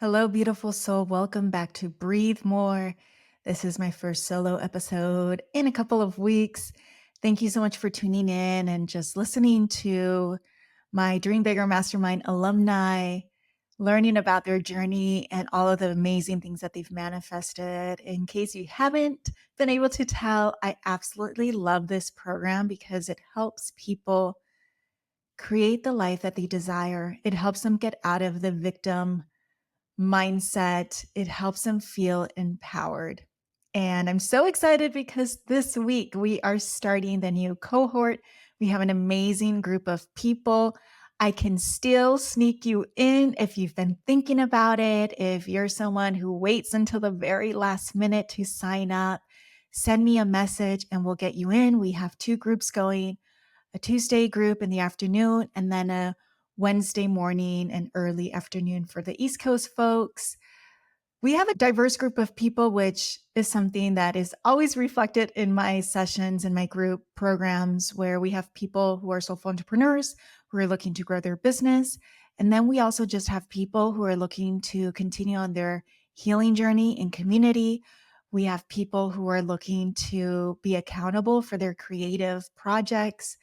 Hello, beautiful soul. Welcome back to Breathe More. This is my first solo episode in a couple of weeks. Thank you so much for tuning in and just listening to my Dream Bigger Mastermind alumni, learning about their journey and all of the amazing things that they've manifested. In case you haven't been able to tell, I absolutely love this program because it helps people create the life that they desire. It helps them get out of the victim mindset. It helps them feel empowered. And I'm so excited because this week we are starting the new cohort. We have an amazing group of people. I can still sneak you in if you've been thinking about it. If you're someone who waits until the very last minute to sign up, send me a message and we'll get you in. We have two groups going, a Tuesday group in the afternoon, and then a Wednesday morning and early afternoon for the East Coast folks. We have a diverse group of people, which is something that is always reflected in my sessions and my group programs, where we have people who are solo entrepreneurs who are looking to grow their business. And then we also just have people who are looking to continue on their healing journey in community. We have people who are looking to be accountable for their creative projects.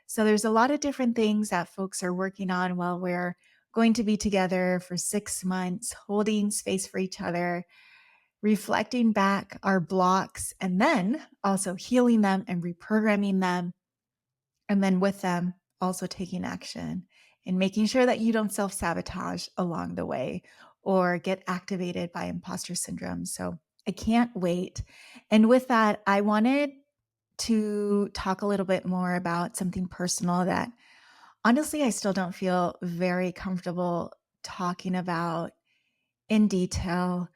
So there's a lot of different things that folks are working on while we're going to be together for 6 months, holding space for each other, reflecting back our blocks, and then also healing them and reprogramming them. And then with them, also taking action and making sure that you don't self-sabotage along the way or get activated by imposter syndrome. So I can't wait. And with that, I wanted to talk a little bit more about something personal that honestly I still don't feel very comfortable talking about in detail.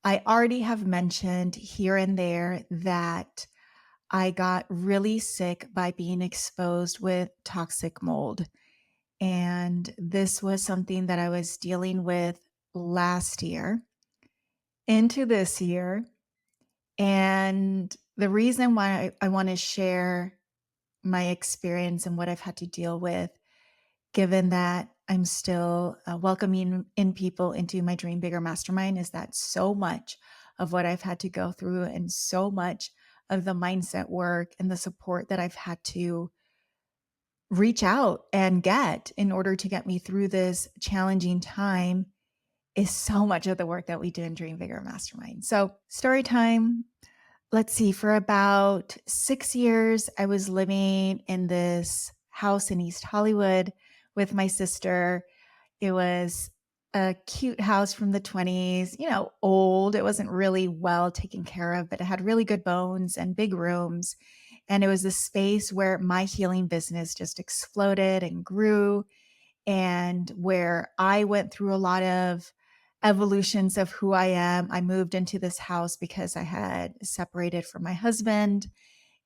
I already have mentioned here and there that I got really sick by being exposed with toxic mold. And this was something that I was dealing with last year into this year. And the reason why I want to share my experience and what I've had to deal with, given that I'm still welcoming in people into my Dream Bigger Mastermind, is that so much of what I've had to go through and so much of the mindset work and the support that I've had to reach out and get in order to get me through this challenging time is so much of the work that we do in Dream Bigger Mastermind. So, story time. Let's see, for about 6 years, I was living in this house in East Hollywood with my sister. It was a cute house from the 20s, old. It wasn't really well taken care of, but it had really good bones and big rooms. And it was a space where my healing business just exploded and grew, and where I went through a lot of evolutions of who I am. I moved into this house because I had separated from my husband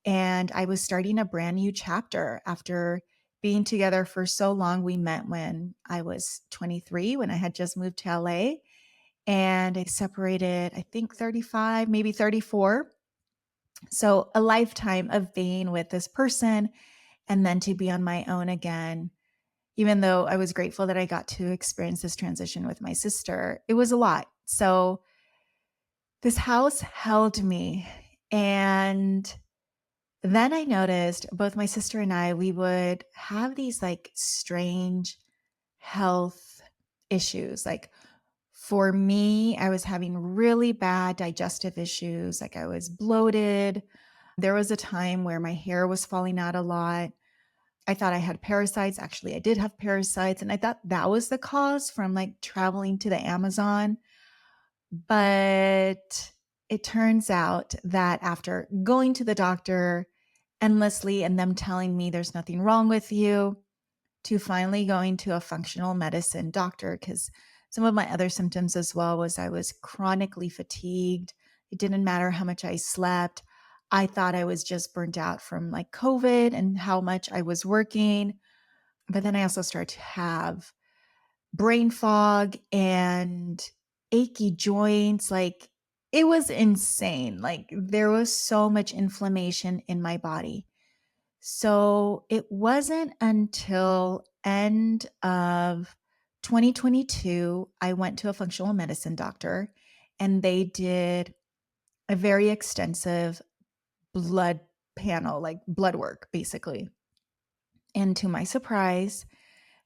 and I was starting a brand new chapter after being together for so long. We met when I was 23, when I had just moved to LA, and I separated, I think 35, maybe 34. So a lifetime of being with this person and then to be on my own again. Even though I was grateful that I got to experience this transition with my sister, it was a lot. So this house held me. And then I noticed both my sister and I, we would have these like strange health issues. Like for me, I was having really bad digestive issues. Like I was bloated. There was a time where my hair was falling out a lot. I thought I had parasites. Actually, I did have parasites. And I thought that was the cause from like traveling to the Amazon. But it turns out that after going to the doctor endlessly and them telling me there's nothing wrong with you, to finally going to a functional medicine doctor, because some of my other symptoms as well was I was chronically fatigued. It didn't matter how much I slept. I thought I was just burnt out from like COVID and how much I was working. But then I also started to have brain fog and achy joints. Like it was insane. Like there was so much inflammation in my body. So it wasn't until end of 2022, I went to a functional medicine doctor and they did a very extensive blood panel, like blood work, basically. And to my surprise,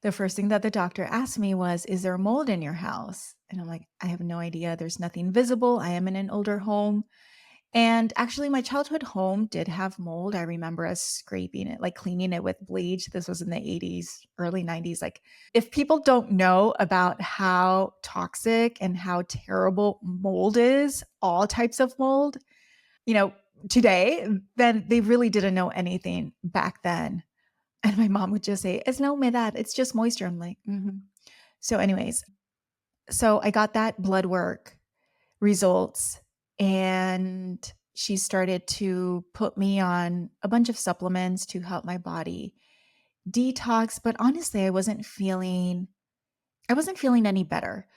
the first thing that the doctor asked me was, "Is there mold in your house?" And I'm like, "I have no idea. There's nothing visible. I am in an older home." And actually, my childhood home did have mold. I remember us scraping it, like cleaning it with bleach. This was in the 80s, early 90s. Like, if people don't know about how toxic and how terrible mold is, all types of mold, you know, today, then they really didn't know anything back then. And my mom would just say, "Es la humedad. It's just moisture." I'm like, So, anyways, so I got that blood work results and she started to put me on a bunch of supplements to help my body detox, but honestly, I wasn't feeling any better.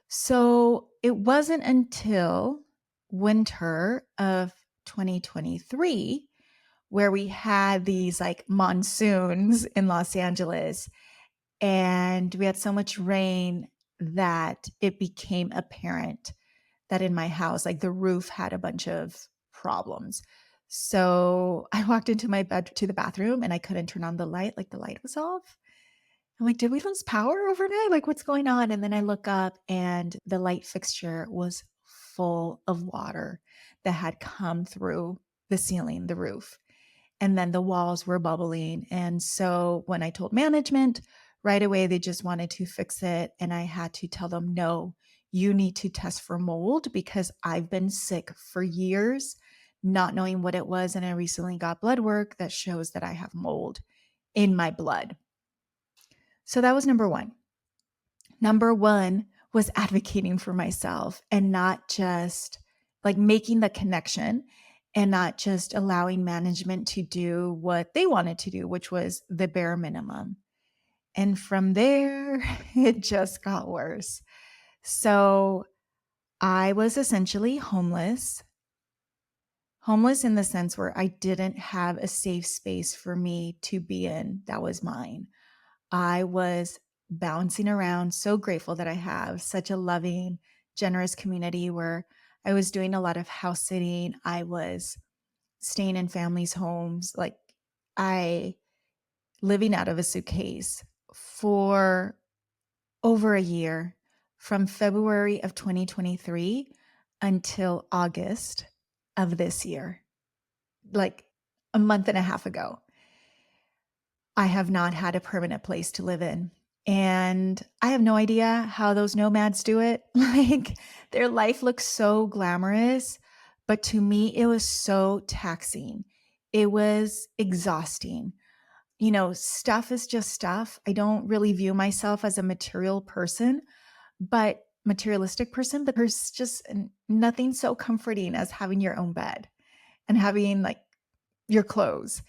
So, it wasn't until winter of 2023 where we had these like monsoons in Los Angeles and we had so much rain that it became apparent that in my house, like the roof had a bunch of problems. So I walked into my bed to the bathroom and I couldn't turn on the light, like the light was off. I'm like, did we lose power overnight? Like, what's going on? And then I look up and the light fixture was full of water that had come through the ceiling, the roof. And then the walls were bubbling. And so when I told management, right away, they just wanted to fix it. And I had to tell them, no, you need to test for mold because I've been sick for years, not knowing what it was. And I recently got blood work that shows that I have mold in my blood. So that was number one. Number one was advocating for myself and not just like making the connection and not just allowing management to do what they wanted to do, which was the bare minimum. And from there, it just got worse. So I was essentially homeless in the sense where I didn't have a safe space for me to be in that was mine. I was bouncing around, so grateful that I have such a loving, generous community where I was doing a lot of house sitting. I was staying in families' homes, like I living out of a suitcase for over a year from February of 2023 until August of this year, like a month and a half ago. I have not had a permanent place to live in. And I have no idea how those nomads do it. Like their life looks so glamorous, but to me, it was so taxing. It was exhausting. Stuff is just stuff. I don't really view myself as a materialistic person, but there's just nothing so comforting as having your own bed and having like your clothes.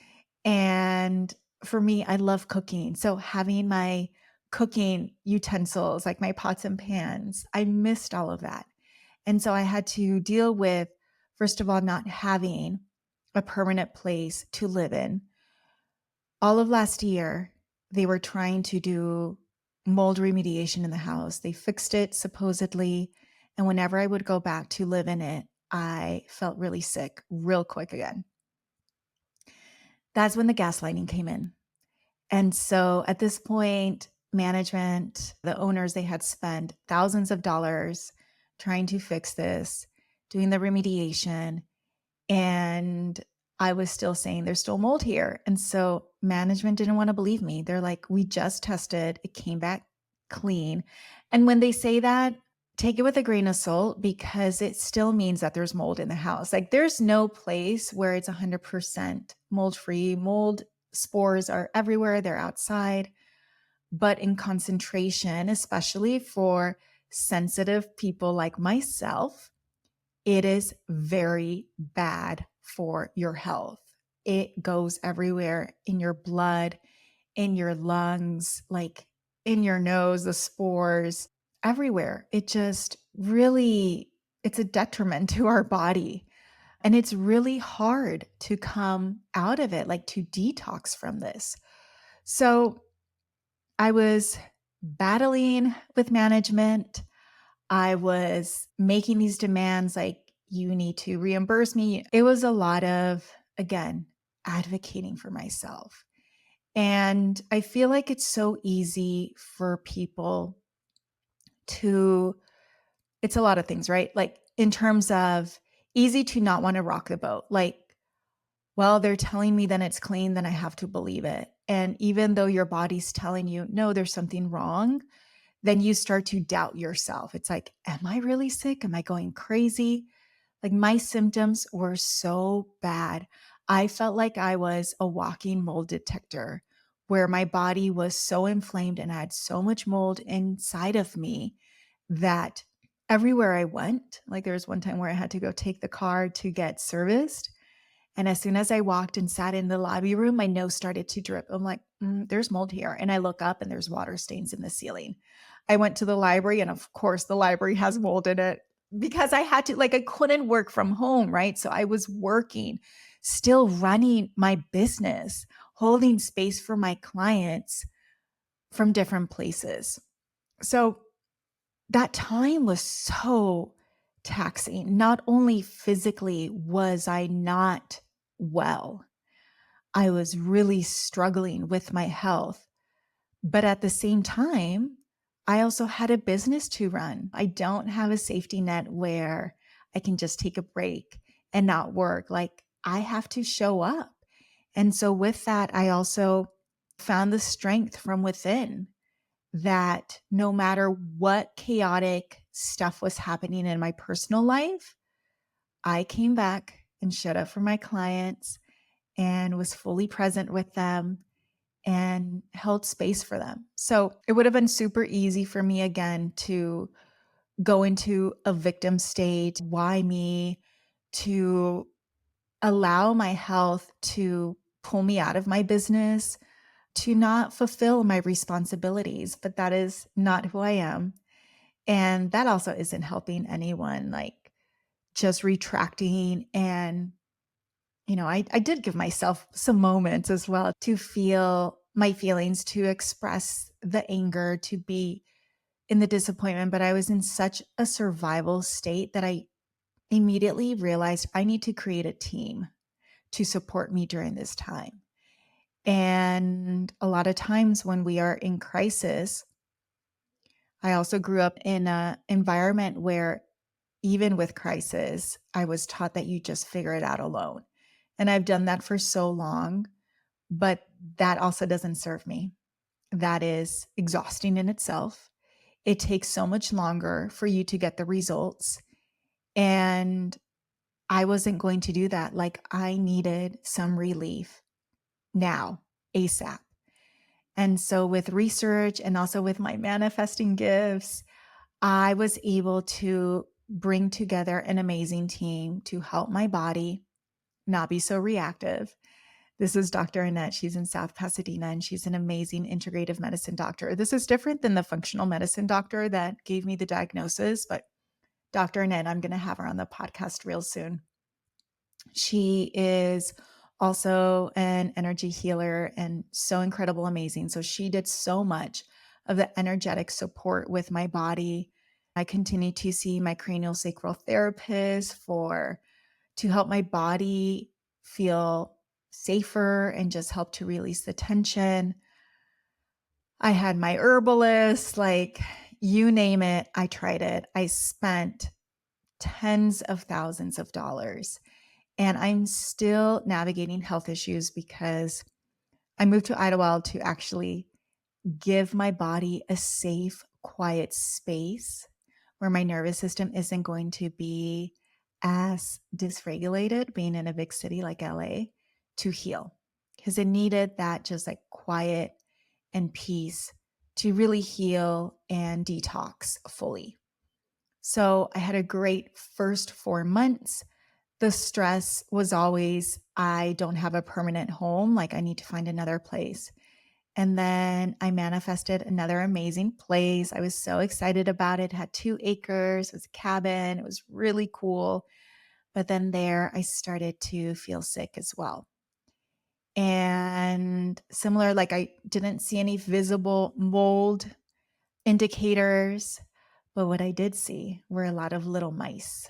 And for me, I love cooking. So having my cooking utensils, like my pots and pans, I missed all of that. And so I had to deal with, first of all, not having a permanent place to live in. All of last year, they were trying to do mold remediation in the house. They fixed it supposedly. And whenever I would go back to live in it, I felt really sick real quick again. That's when the gaslighting came in. And so at this point, management, the owners, they had spent thousands of dollars trying to fix this, doing the remediation. And I was still saying there's still mold here. And so management didn't want to believe me. They're like, we just tested, it came back clean. And when they say that, take it with a grain of salt because it still means that there's mold in the house. Like there's no place where it's 100% mold free. Mold spores are everywhere, they're outside, but in concentration, especially for sensitive people like myself, it is very bad for your health. It goes everywhere in your blood, in your lungs, like in your nose, the spores, everywhere. It just really, it's a detriment to our body. And it's really hard to come out of it, like to detox from this. So I was battling with management. I was making these demands like, you need to reimburse me. It was a lot of, again, advocating for myself. And I feel like it's so easy for people to, it's a lot of things, right? Like, in terms of easy to not want to rock the boat. Like, well, they're telling me then it's clean, then I have to believe it. And even though your body's telling you, no, there's something wrong, then you start to doubt yourself. It's like, am I really sick? Am I going crazy? Like, my symptoms were so bad. I felt like I was a walking mold detector where my body was so inflamed and I had so much mold inside of me that everywhere I went, like there was one time where I had to go take the car to get serviced. And as soon as I walked and sat in the lobby room, my nose started to drip. I'm like, there's mold here. And I look up and there's water stains in the ceiling. I went to the library, and of course, the library has mold in it because I had to, like, I couldn't work from home, right? So I was working, still running my business, holding space for my clients from different places. So that time was so taxing. Not only physically was I not well, I was really struggling with my health. But at the same time, I also had a business to run. I don't have a safety net where I can just take a break and not work. Like, I have to show up. And so, with that, I also found the strength from within that no matter what chaotic stuff was happening in my personal life, I came back and showed up for my clients and was fully present with them and held space for them. So it would have been super easy for me again to go into a victim state. Why me? To allow my health to pull me out of my business, to not fulfill my responsibilities. But that is not who I am. And that also isn't helping anyone, like just retracting. And, I did give myself some moments as well to feel my feelings, to express the anger, to be in the disappointment. But I was in such a survival state that I immediately realized I need to create a team to support me during this time. And a lot of times when we are in crisis, I also grew up in an environment where even with crisis, I was taught that you just figure it out alone. And I've done that for so long, but that also doesn't serve me. That is exhausting in itself. It takes so much longer for you to get the results. And I wasn't going to do that. Like, I needed some relief now, ASAP. And so, with research and also with my manifesting gifts, I was able to bring together an amazing team to help my body not be so reactive. This is Dr. Annette. She's in South Pasadena, and she's an amazing integrative medicine doctor. This is different than the functional medicine doctor that gave me the diagnosis, but Dr. Annette, I'm going to have her on the podcast real soon. She is also an energy healer and so incredible, amazing. So she did so much of the energetic support with my body. I continue to see my cranial sacral therapist to help my body feel safer and just help to release the tension. I had my herbalist, like, you name it, I tried it. I spent tens of thousands of dollars. And I'm still navigating health issues because I moved to Idlewild to actually give my body a safe, quiet space where my nervous system isn't going to be as dysregulated, being in a big city like LA, to heal. Because it needed that just like quiet and peace to really heal and detox fully. So I had a great first 4 months. The stress was always, I don't have a permanent home, like I need to find another place. And then I manifested another amazing place. I was so excited about it. It had 2 acres, it was a cabin, it was really cool. But then there I started to feel sick as well. And similar, like I didn't see any visible mold, indicators, but what I did see were a lot of little mice.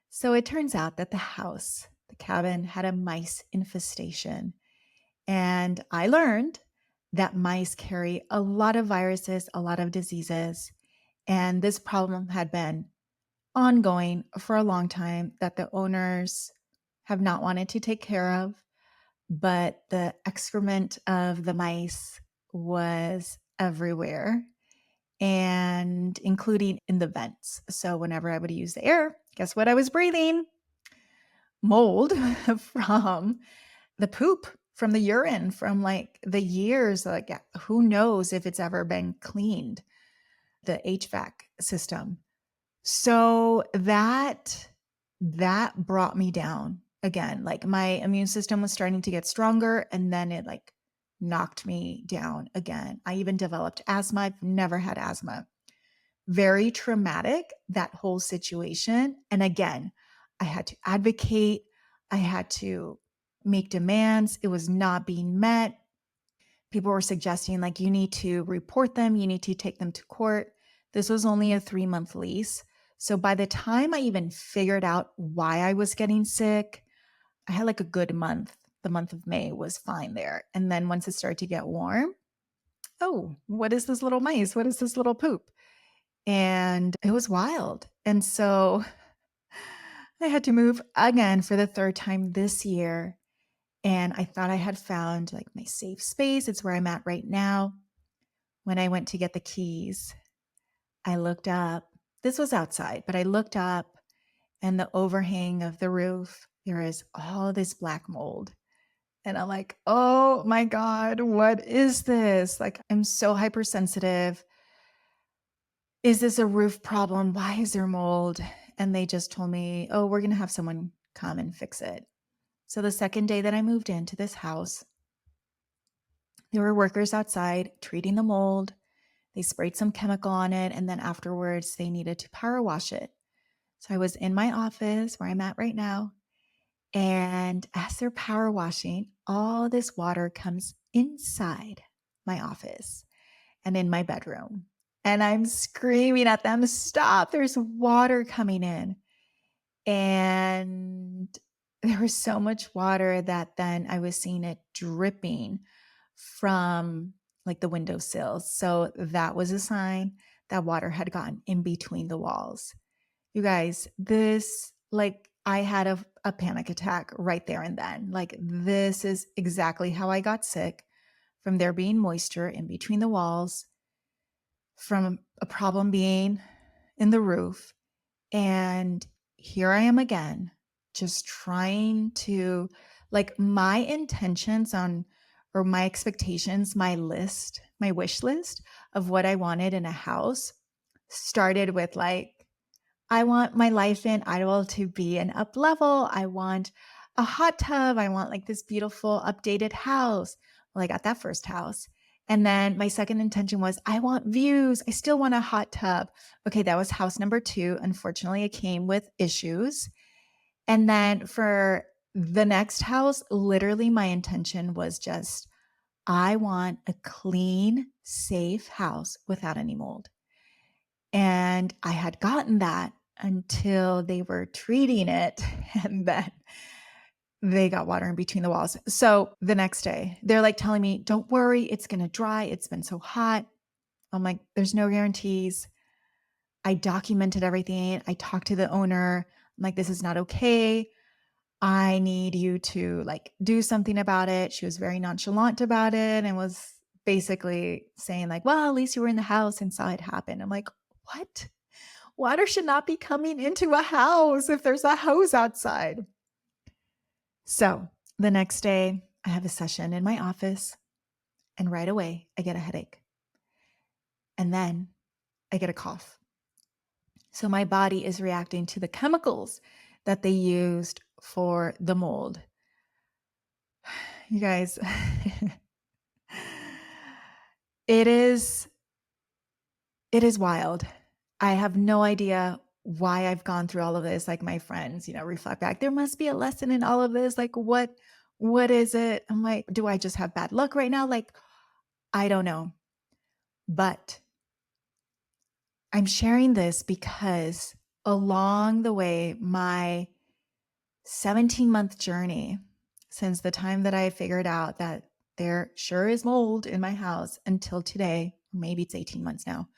So it turns out that the cabin, had a mice infestation. And I learned that mice carry a lot of viruses, a lot of diseases. And this problem had been ongoing for a long time that the owners have not wanted to take care of. But the excrement of the mice was everywhere and including in the vents. So whenever I would use the air, guess what I was breathing? Mold from the poop, from the urine, from like the years. Like, who knows if it's ever been cleaned, the HVAC system. So that brought me down again. Like my immune system was starting to get stronger and then it like knocked me down again. I even developed asthma. I've never had asthma. Very traumatic, that whole situation. And again, I had to advocate. I had to make demands. It was not being met. People were suggesting like, you need to report them. You need to take them to court. This was only a 3-month lease. So by the time I even figured out why I was getting sick, I had like a good month. The month of May was fine there. And then once it started to get warm, oh, what is this little mice? What is this little poop? And it was wild. And so I had to move again for the third time this year. And I thought I had found like my safe space. It's where I'm at right now. When I went to get the keys, I looked up. This was outside, but I looked up and the overhang of the roof, there is all this black mold. And I'm like, oh my God, what is this? Like, I'm so hypersensitive. Is this a roof problem? Why is there mold? And they just told me, oh, we're going to have someone come and fix it. So the second day that I moved into this house, there were workers outside treating the mold. They sprayed some chemical on it. And then afterwards, they needed to power wash it. So I was in my office where I'm at right now. And as they're power washing, all this water comes inside my office and in my bedroom. And I'm screaming at them, stop, there's water coming in. And there was so much water that then I was seeing it dripping from like the windowsills. So that was a sign that water had gotten in between the walls. You guys, this, like, I had a panic attack right there and then. Like, this is exactly how I got sick, from there being moisture in between the walls, from a problem being in the roof. And here I am again, just trying to, like, my intentions on, or my expectations, my list, my wish list of what I wanted in a house started with like, I want my life in Idaho to be an up level. I want a hot tub. I want like this beautiful updated house. Well, I got that first house. And then my second intention was, I want views. I still want a hot tub. Okay, that was house number 2. Unfortunately, it came with issues. And then for the next house, literally my intention was just, I want a clean, safe house without any mold. And I had gotten that until they were treating it and then they got water in between the walls. So the next day, they're like telling me, don't worry, it's going to dry. It's been so hot. I'm like, there's no guarantees. I documented everything. I talked to the owner. I'm like, this is not okay. I need you to like do something about it. She was very nonchalant about it and was basically saying like, well, at least you were in the house and saw it happen. I'm like, what? Water should not be coming into a house if there's a hose outside. So the next day, I have a session in my office, and right away, I get a headache. And then I get a cough. So my body is reacting to the chemicals that they used for the mold. You guys, it is wild. I have no idea why I've gone through all of this. Like my friends, reflect back. There must be a lesson in all of this. Like what is it? I'm like, do I just have bad luck right now? Like, I don't know. But I'm sharing this because along the way, my 17-month journey since the time that I figured out that there sure is mold in my house until today, maybe it's 18 months now,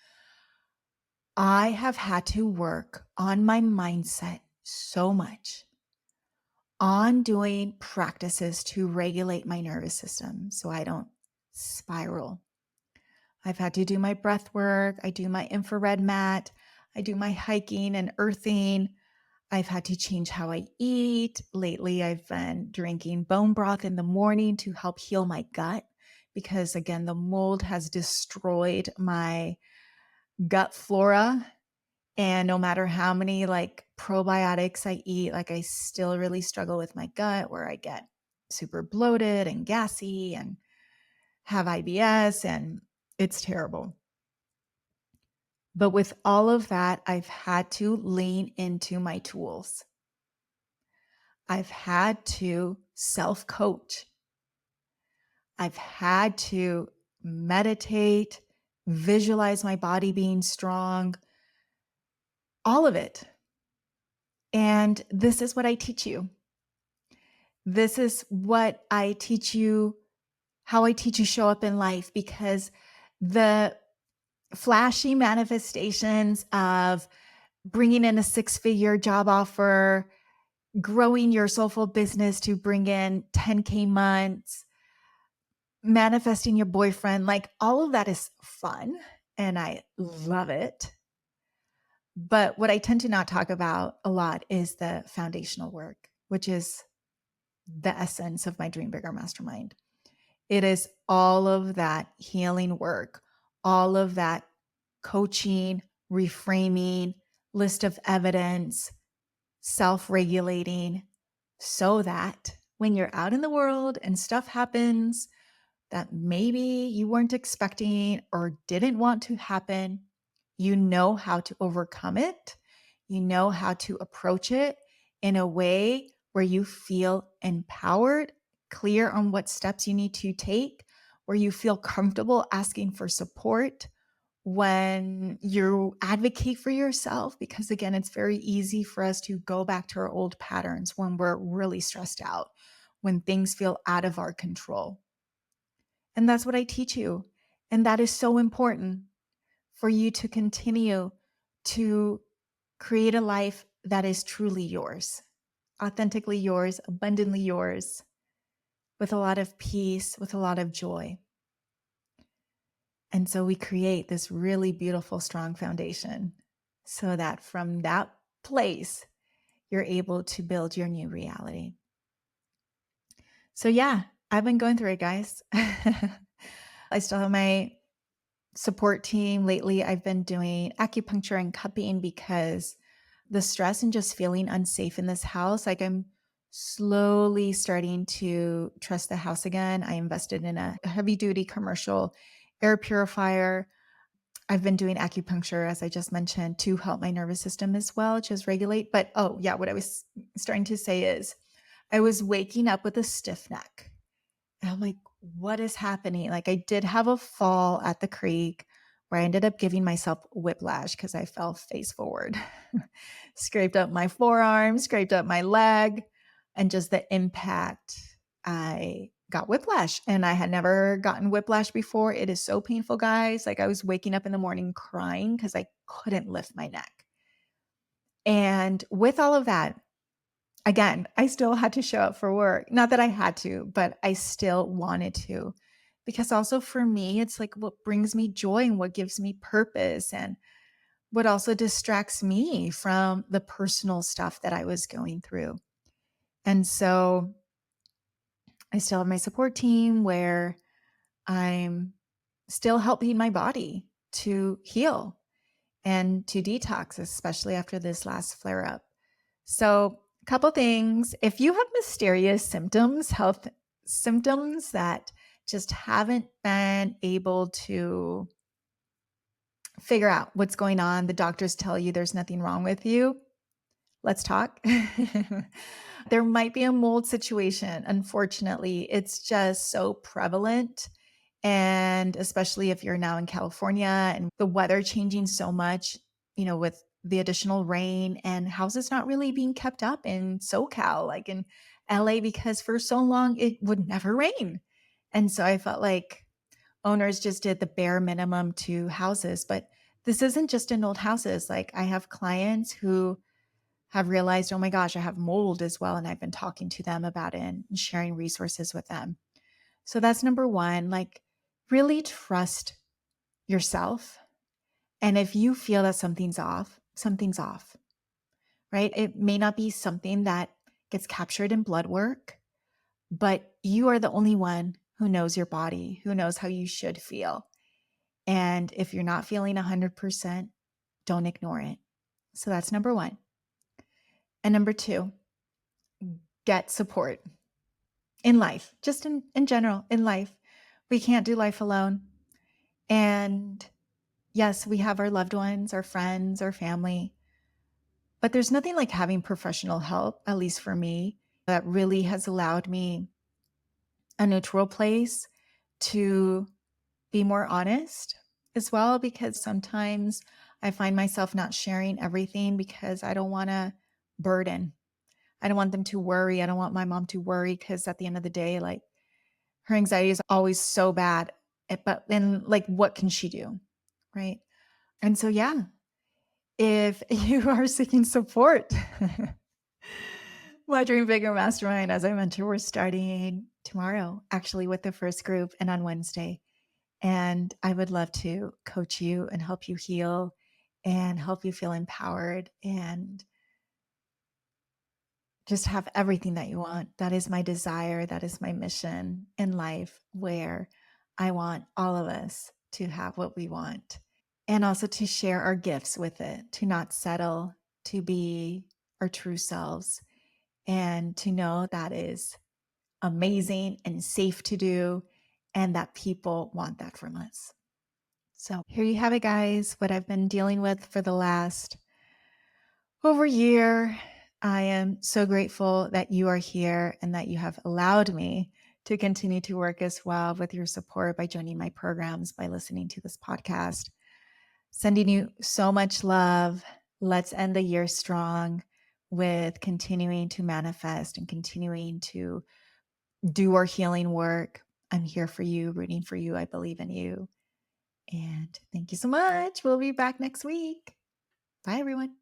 I have had to work on my mindset so much, on doing practices to regulate my nervous system so I don't spiral. I've had to do my breath work. I do my infrared mat. I do my hiking and earthing. I've had to change how I eat. Lately, I've been drinking bone broth in the morning to help heal my gut because, again, the mold has destroyed my gut flora. And no matter how many like probiotics I eat, like I still really struggle with my gut where I get super bloated and gassy and have IBS, and it's terrible. But with all of that, I've had to lean into my tools. I've had to self coach. I've had to meditate, visualize my body being strong, all of it. And this is what I teach you. This is what I teach you, how I teach you show up in life, because the flashy manifestations of bringing in a six-figure job offer, growing your soulful business to bring in 10K months, manifesting your boyfriend, like all of that is fun and I love it. But what I tend to not talk about a lot is the foundational work, which is the essence of my Dream Bigger Mastermind. It is all of that healing work, all of that coaching, reframing, list of evidence, self-regulating, so that when you're out in the world and stuff happens that maybe you weren't expecting or didn't want to happen, you know how to overcome it. You know how to approach it in a way where you feel empowered, clear on what steps you need to take, where you feel comfortable asking for support when you advocate for yourself. Because again, it's very easy for us to go back to our old patterns when we're really stressed out, when things feel out of our control. And that's what I teach you. And that is so important for you to continue to create a life that is truly yours, authentically yours, abundantly yours, with a lot of peace, with a lot of joy. And so we create this really beautiful, strong foundation so that from that place, you're able to build your new reality. So yeah, I've been going through it, guys. I still have my support team. Lately, I've been doing acupuncture and cupping because the stress and just feeling unsafe in this house, like I'm slowly starting to trust the house again. I invested in a heavy duty commercial air purifier. I've been doing acupuncture, as I just mentioned, to help my nervous system as well, just regulate. But oh, yeah, what I was starting to say is I was waking up with a stiff neck. And I'm like, what is happening? Like, I did have a fall at the creek where I ended up giving myself whiplash because I fell face forward, scraped up my forearm, scraped up my leg, and just the impact, I got whiplash. And I had never gotten whiplash before. It is so painful, guys. Like, I was waking up in the morning crying because I couldn't lift my neck. And with all of that, again, I still had to show up for work. Not that I had to, but I still wanted to. Because also for me, it's like what brings me joy and what gives me purpose and what also distracts me from the personal stuff that I was going through. And so I still have my support team where I'm still helping my body to heal and to detox, especially after this last flare up. So, a couple things. If you have mysterious symptoms, health symptoms that just haven't been able to figure out what's going on, the doctors tell you there's nothing wrong with you, let's talk. There might be a mold situation. Unfortunately, it's just so prevalent And especially if you're now in California and the weather changing so much, with the additional rain and houses not really being kept up in SoCal, like in LA, because for so long it would never rain. And so I felt like owners just did the bare minimum to houses. But this isn't just in old houses. Like I have clients who have realized, oh my gosh, I have mold as well. And I've been talking to them about it and sharing resources with them. So that's number one, like really trust yourself. And if you feel that something's off, right? It may not be something that gets captured in blood work, but you are the only one who knows your body, who knows how you should feel. And if you're not feeling 100%, don't ignore it. So that's number one. And number two, get support in life, just in general, in life. We can't do life alone. And yes, we have our loved ones, our friends, our family, but there's nothing like having professional help, at least for me, that really has allowed me a neutral place to be more honest as well, because sometimes I find myself not sharing everything because I don't want to burden. I don't want them to worry. I don't want my mom to worry because at the end of the day, like her anxiety is always so bad. But then, like, what can she do? Right. And so, yeah, if you are seeking support, my Dream Bigger Mastermind, as I mentioned, we're starting tomorrow, actually, with the first group and on Wednesday. And I would love to coach you and help you heal and help you feel empowered and just have everything that you want. That is my desire. That is my mission in life, where I want all of us to have what we want and also to share our gifts with it, to not settle, to be our true selves, and to know that is amazing and safe to do, and that people want that from us. So here you have it, guys, what I've been dealing with for the last over a year. I am so grateful that you are here and that you have allowed me to continue to work as well with your support by joining my programs, by listening to this podcast. Sending you so much love. Let's end the year strong with continuing to manifest and continuing to do our healing work. I'm here for you, rooting for you. I believe in you. And thank you so much. We'll be back next week. Bye, everyone.